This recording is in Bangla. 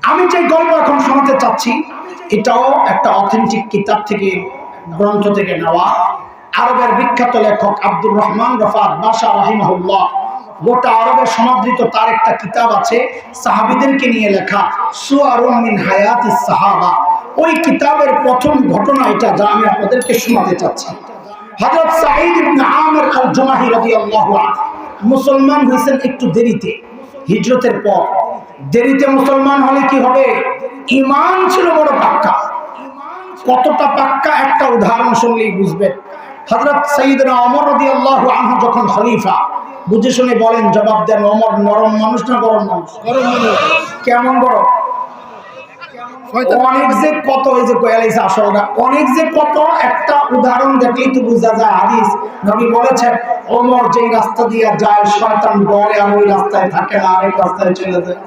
আমি যে গল্প এখন শোনাতে চাচ্ছি এটাও একটা অথেন্টিক কিতাব থেকে, গ্রন্থ থেকে নেওয়া। আরবের বিখ্যাত লেখক আব্দুর রহমান রফাত বাশা রাহিমাহুল্লাহ গোটা আরবের সমাদৃত তার একটা কিতাব আছে সাহাবীদেরকে নিয়ে লেখা, সুয়ারুম মিন হায়াতিস সাহাবা। ওই কিতাবের প্রথম ঘটনা এটা, যা আমি আপনাদেরকে শোনাতে চাচ্ছি। হযরত সাঈদ ইবনে আমির আল জুমাহি রাদিয়াল্লাহু আনহু মুসলমান হয়েছেন একটু দেরিতে, হিজরতের পর। দেরিতে মুসলমান হলে কি হবে? ঈমান ছিল বড় পাক্কা। কতটা পাক্কা একটা উদাহরণ শুনলেই বুঝবেন। হযরত সাইয়্যিদনা ওমর রাদিয়াল্লাহু আনহু যখন খলিফা, বুঝে শুনে বলেন, জবাব দেন। ওমর নরম মানুষ না গরম মানুষ? গরম মানুষ। কেমন গরম? অনেক যে কত, এই যে কয়ালাইছে আসলটা, অনেক যে কত, একটা উদাহরণ দেখলেই তো বোঝা যায়। হাদিস নবী বলেছেন, ওমর যেই রাস্তা দিয়ে যায় শয়তান ডরে আর ওই রাস্তায় থাকে না, আরেক রাস্তায় চলে যায়।